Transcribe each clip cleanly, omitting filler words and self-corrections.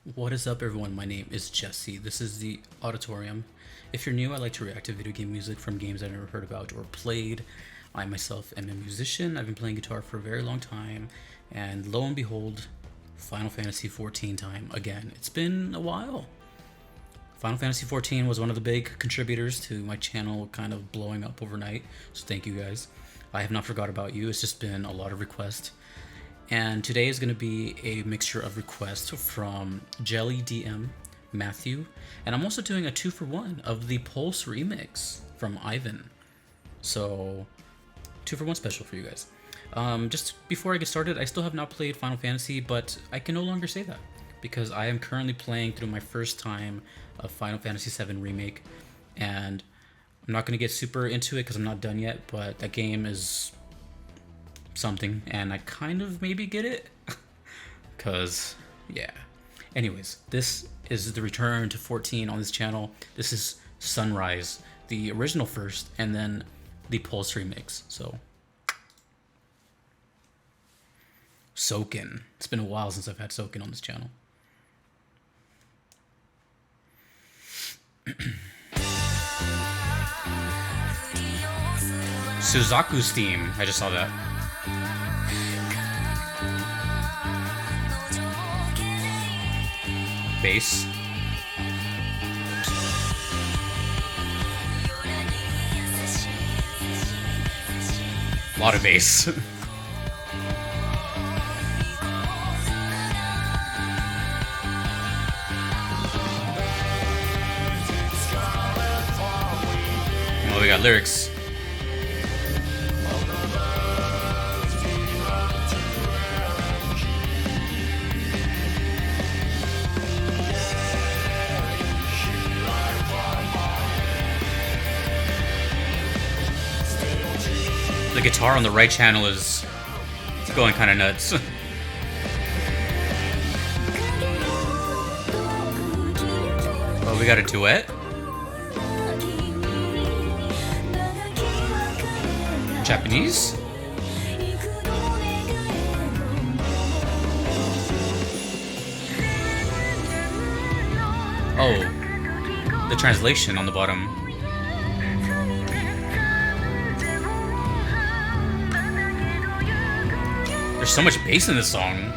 What is up, everyone? My name is Jesse. This is the Auditorium. If you're new, I like to react to video game music from games I've never heard about or played. I myself am a musician. I've been playing guitar for a very long time, and lo and behold, Final Fantasy XIV time again. It's been a while. Final Fantasy XIV was one of the big contributors to my channel kind of blowing up overnight, so thank you guys. I have not forgot about you. It's just been a lot of requests. And today is going to be a mixture of requests from JellyDM, Matthew, and I'm also doing a 2-for-1 of the Pulse remix from Ivan. So, 2-for-1 special for you guys. Just before I get started, I still have not played Final Fantasy, but I can no longer say that because I am currently playing through my first time of Final Fantasy VII Remake, and I'm not going to get super into it because I'm not done yet, but that game is something, and I kind of maybe get it because yeah. Anyways, this is the return to 14 on this channel. This is Sunrise, the original first, and then the Pulse remix. So Soakin'. It's been a while since I've had Soakin' on this channel. Suzaku's theme. I just saw that. Bass. A lot of bass. Oh, we got lyrics. The guitar on the right channel is going kind of nuts. Oh, we got a duet? Japanese? Oh, the translation on the bottom. There's so much bass in this song.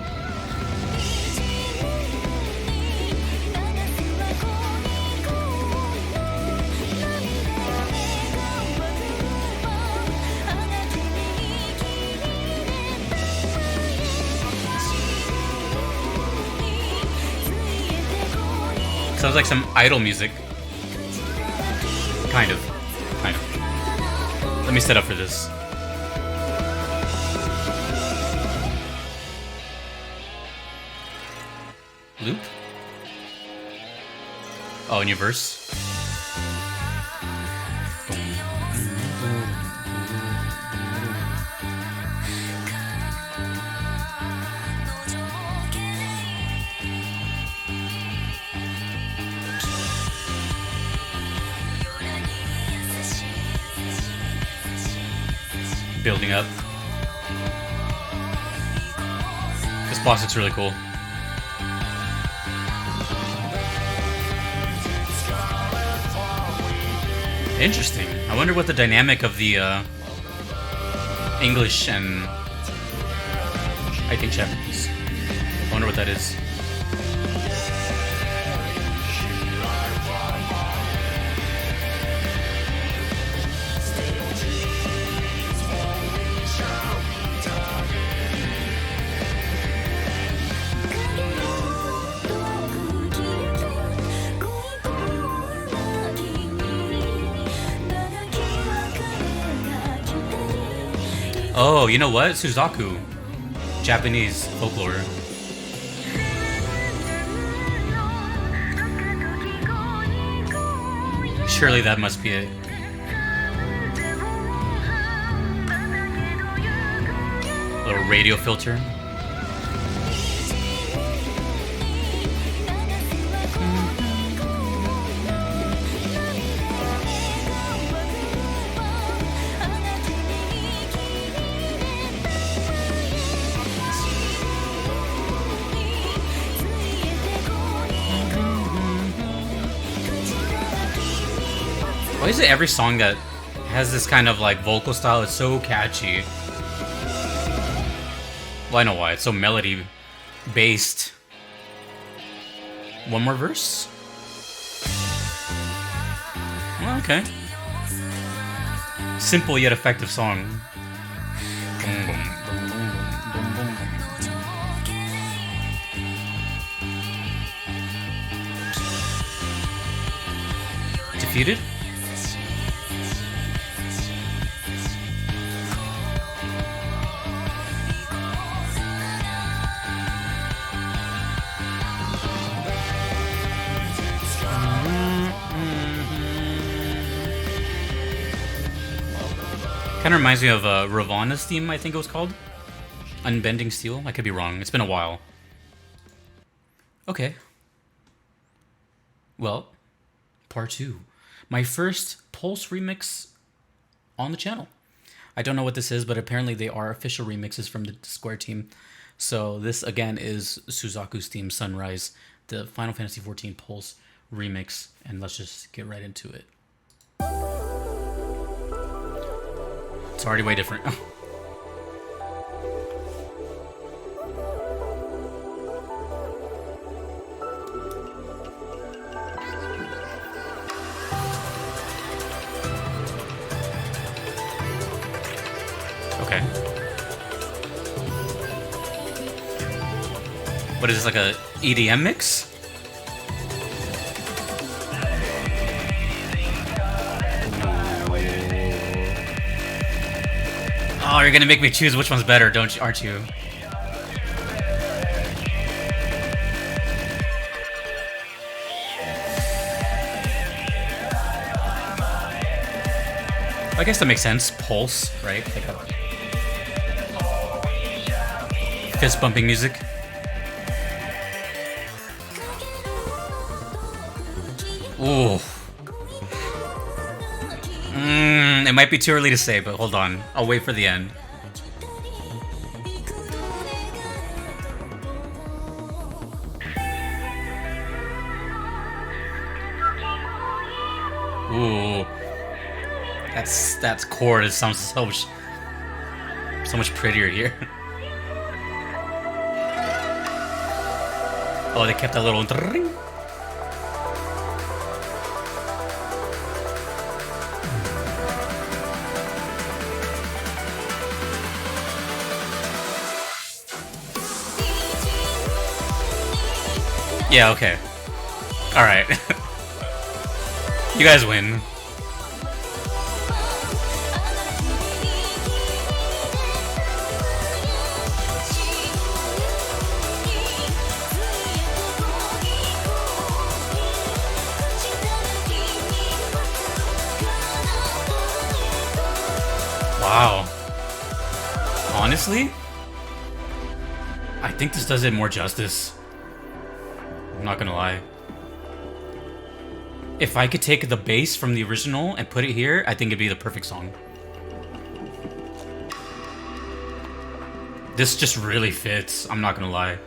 Sounds like some idol music. Kind of. Kind of. Let me set up for this. Loop? Oh, new verse? Building up. This boss looks really cool. Interesting. I wonder what the dynamic of the English and I think Japanese. I wonder what that is. Oh, you know what? Suzaku. Japanese folklore. Surely that must be it. Little radio filter. Why is it every song that has this kind of like vocal style is so catchy? Well, I know why. It's so melody based. One more verse? Well, okay. Simple yet effective song. Defeated? Kind of reminds me of Ravana's theme, I think it was called. Unbending Steel? I could be wrong. It's been a while. Okay. Well, part 2. My first Pulse remix on the channel. I don't know what this is, but apparently they are official remixes from the Square team. So this, again, is Suzaku's theme, Sunrise, the Final Fantasy XIV Pulse remix. And let's just get right into it. It's already way different. Okay. What is this, like a EDM mix? Oh, you're gonna make me choose which one's better, aren't you? I guess that makes sense. Pulse, right? Like a fist bumping music. Ooh. It might be too early to say, but hold on. I'll wait for the end. Ooh. That's chord. It sounds so much prettier here. Oh, they kept that little ring. Yeah, okay. Alright. You guys win. Wow. Honestly, I think this does it more justice. I'm not gonna lie. If I could take the bass from the original and put it here, I think it'd be the perfect song. This just really fits, I'm not gonna lie.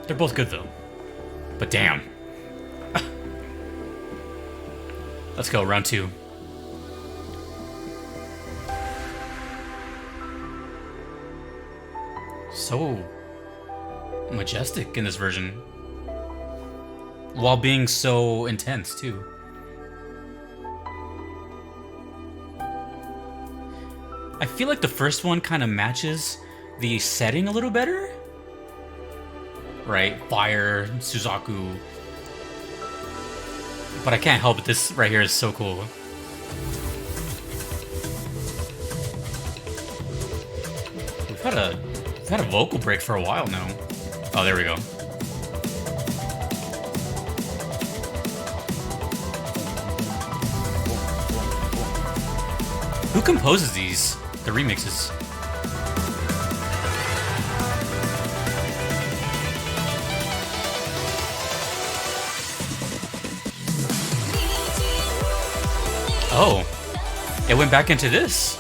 They're both good though. But damn. Let's go, round 2. So majestic in this version. While being so intense, too. I feel like the first one kind of matches the setting a little better. Right? Fire, Suzaku. But I can't help it, this right here is so cool. We've had a vocal break for a while now. Oh, there we go. Who composes these? The remixes? Oh, it went back into this.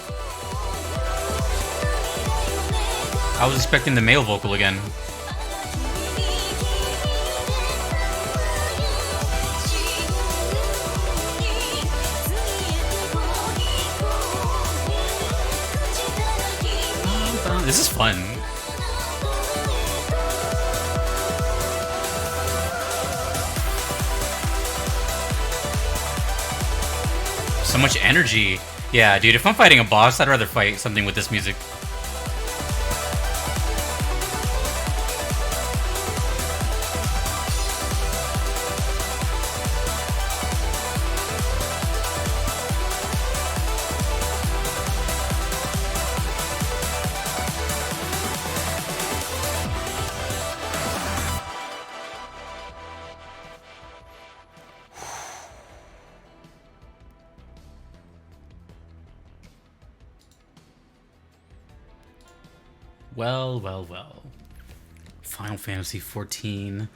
I was expecting the male vocal again. fun. So much energy. Yeah, dude, if I'm fighting a boss, I'd rather fight something with this music. Well, well, well. Final Fantasy XIV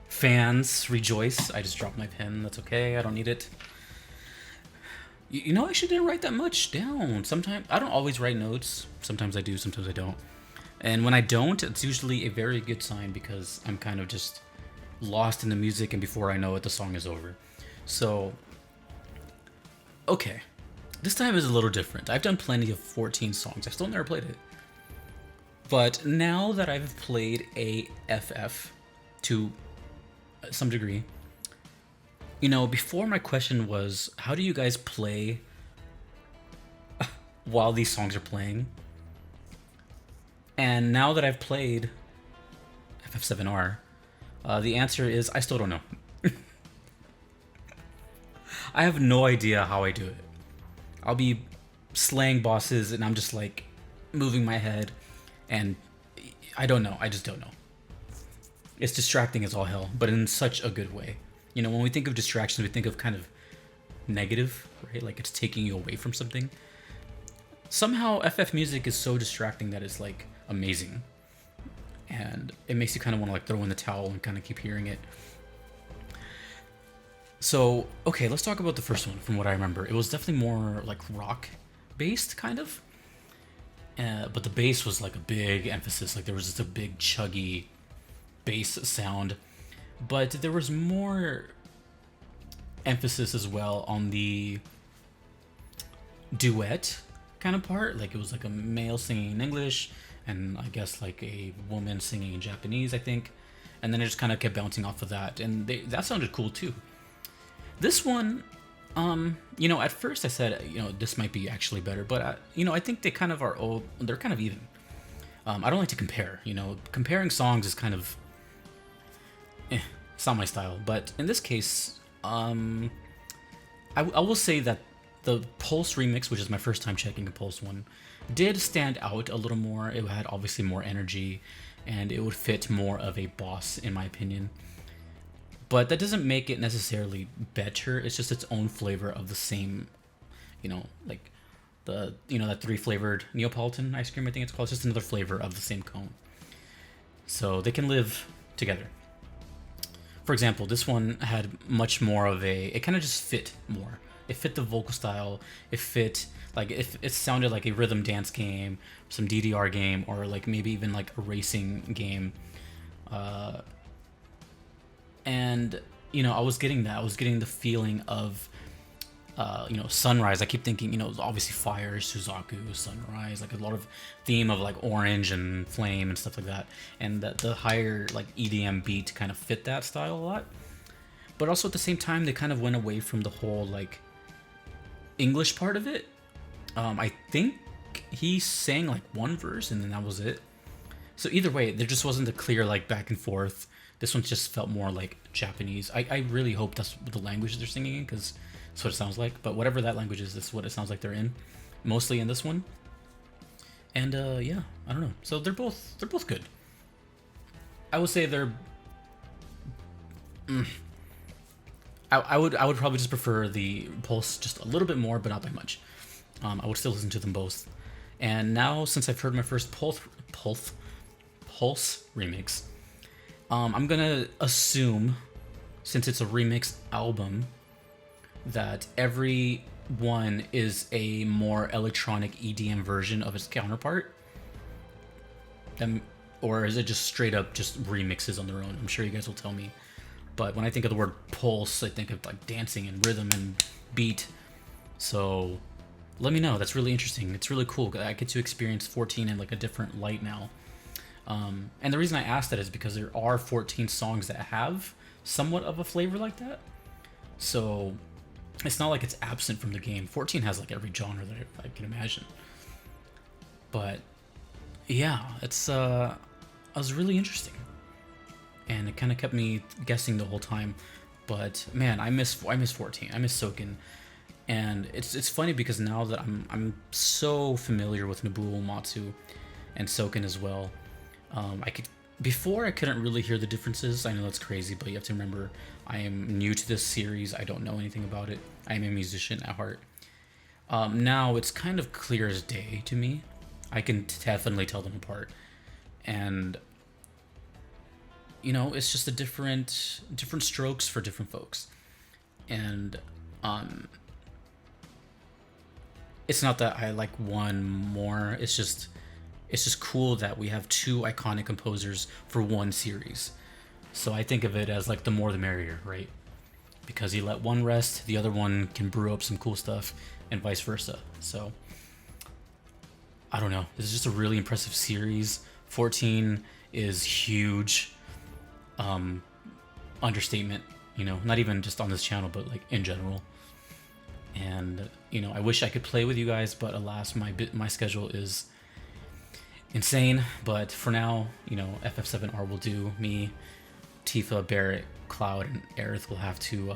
fans, rejoice. I just dropped my pen. That's okay. I don't need it. You know, I actually didn't write that much down. Sometimes, I don't always write notes. Sometimes I do, sometimes I don't. And when I don't, it's usually a very good sign because I'm kind of just lost in the music, and before I know it, the song is over. So, okay. This time is a little different. I've done plenty of 14 songs. I've still never played it. But now that I've played AFF to some degree, you know, before my question was, how do you guys play while these songs are playing? And now that I've played FF7R, the answer is I still don't know. I have no idea how I do it. I'll be slaying bosses and I'm just like moving my head. And I don't know. I just don't know. It's distracting as all hell, but in such a good way. You know, when we think of distractions, we think of kind of negative, right? Like it's taking you away from something. Somehow FF music is so distracting that it's like amazing. And it makes you kind of want to like throw in the towel and kind of keep hearing it. So, okay, let's talk about the first one from what I remember. It was definitely more like rock based kind of. But the bass was like a big emphasis. Like there was just a big chuggy bass sound. But there was more emphasis as well on the duet kind of part. Like it was like a male singing in English and I guess like a woman singing in Japanese, I think. And then it just kind of kept bouncing off of that. And that sounded cool too. This one... you know, at first I said, you know, this might be actually better, but, you know, I think they kind of are old. They're kind of even. I don't like to compare, you know, comparing songs is kind of, it's not my style. But in this case, I will say that the Pulse remix, which is my first time checking a Pulse one, did stand out a little more. It had obviously more energy and it would fit more of a boss, in my opinion. But that doesn't make it necessarily better. It's just its own flavor of the same, you know, like the, you know, that 3-flavored Neapolitan ice cream, I think it's called. It's just another flavor of the same cone. So they can live together. For example, this one had much more of a, it kind of just fit more. It fit the vocal style. It fit, like, it sounded like a rhythm dance game, some DDR game, or like maybe even like a racing game. And, you know, I was getting that. I was getting the feeling of, you know, Sunrise. I keep thinking, you know, obviously Fire, Suzaku, Sunrise, like a lot of theme of like orange and flame and stuff like that. And the higher like EDM beat kind of fit that style a lot. But also at the same time, they kind of went away from the whole like English part of it. I think he sang like one verse and then that was it. So either way, there just wasn't a clear like back and forth. This one just felt more like Japanese. I really hope that's the language they're singing in, because that's what it sounds like. But whatever that language is, that's what it sounds like they're in, mostly in this one. And yeah, I don't know. So they're both good. I would say they're. I would probably just prefer the Pulse just a little bit more, but not by much. I would still listen to them both. And now, since I've heard my first Pulse remix. I'm gonna assume, since it's a remix album, that every one is a more electronic EDM version of its counterpart. Or is it just straight up just remixes on their own? I'm sure you guys will tell me. But when I think of the word pulse, I think of like dancing and rhythm and beat. So let me know. That's really interesting. It's really cool. I get to experience 14 in like a different light now. And the reason I asked that is because there are 14 songs that have somewhat of a flavor like that. So it's not like it's absent from the game. 14 has like every genre that I can imagine. But yeah, it's it was really interesting, and it kind of kept me guessing the whole time. But man, I miss 14. I miss Soken, and it's funny because now that I'm so familiar with Nobuo Uematsu and Soken as well. I could before I couldn't really hear the differences. I know that's crazy, but you have to remember I am new to this series. I don't know anything about it. I am a musician at heart. Now it's kind of clear as day to me. I can definitely tell them apart, and you know, it's just a different strokes for different folks. And it's not that I like one more. It's just cool that we have two iconic composers for one series. So I think of it as like the more the merrier, right? Because you let one rest, the other one can brew up some cool stuff, and vice versa. So I don't know. This is just a really impressive series. 14 is huge. Understatement, you know, not even just on this channel, but like in general. And you know, I wish I could play with you guys, but alas, my schedule is insane. But for now, you know, FF7R will do. Me, Tifa, Barrett, Cloud, and Aerith will have to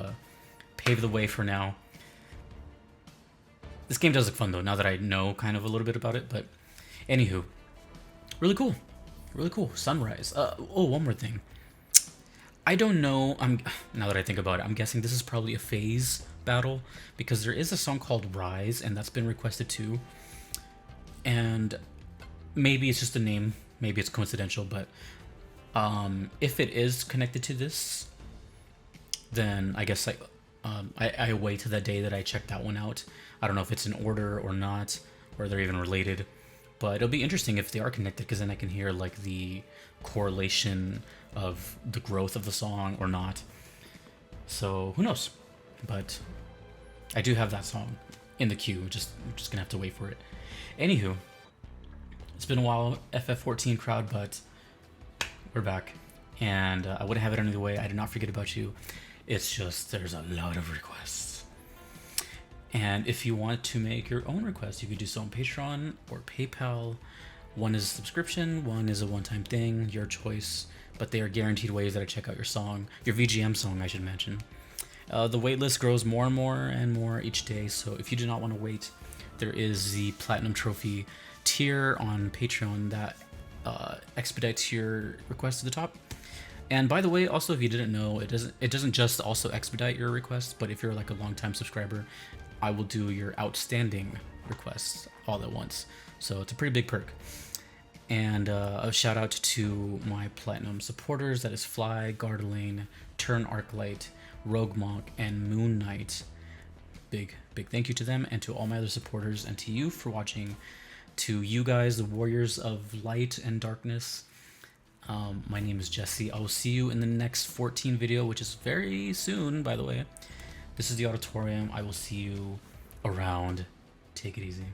pave the way for now. This game does look fun though, now that I know kind of a little bit about it. But anywho, really cool, really cool. Sunrise. Oh, one more thing. I don't know. Now that I think about it, I'm guessing this is probably a phase battle, because there is a song called Rise, and that's been requested too. And maybe it's just a name, maybe it's coincidental, but if it is connected to this, then I guess I wait to that day that I check that one out. I don't know if it's in order or not, or they're even related, but it'll be interesting if they are connected, because then I can hear like the correlation of the growth of the song or not. So who knows? But I do have that song in the queue. I'm just gonna have to wait for it. Anywho, it's been a while, FF14 crowd, but we're back, and I wouldn't have it any other way. I did not forget about you. It's just there's a lot of requests, and if you want to make your own requests, you could do so on Patreon or PayPal. One is a subscription, one is a one-time thing, your choice, but they are guaranteed ways that I check out your song, your VGM song, I should mention. The waitlist grows more and more each day, so if you do not want to wait, there is the Platinum Trophy tier on Patreon that expedites your request to the top. And by the way, also, if you didn't know, it doesn't just also expedite your request, but if you're like a long-time subscriber, I will do your outstanding requests all at once. So it's a pretty big perk. And a shout out to my Platinum supporters, that is Fly, Gardelane, Turn Arclight, Rogue Monk, and Moon Knight. Big thank you to them, and to all my other supporters, and to you for watching. To you guys, the warriors of light and darkness. My name is Jesse. I will see you in the next 14 video, which is very soon, by the way. This is the Auditorium. I will see you around. Take it easy.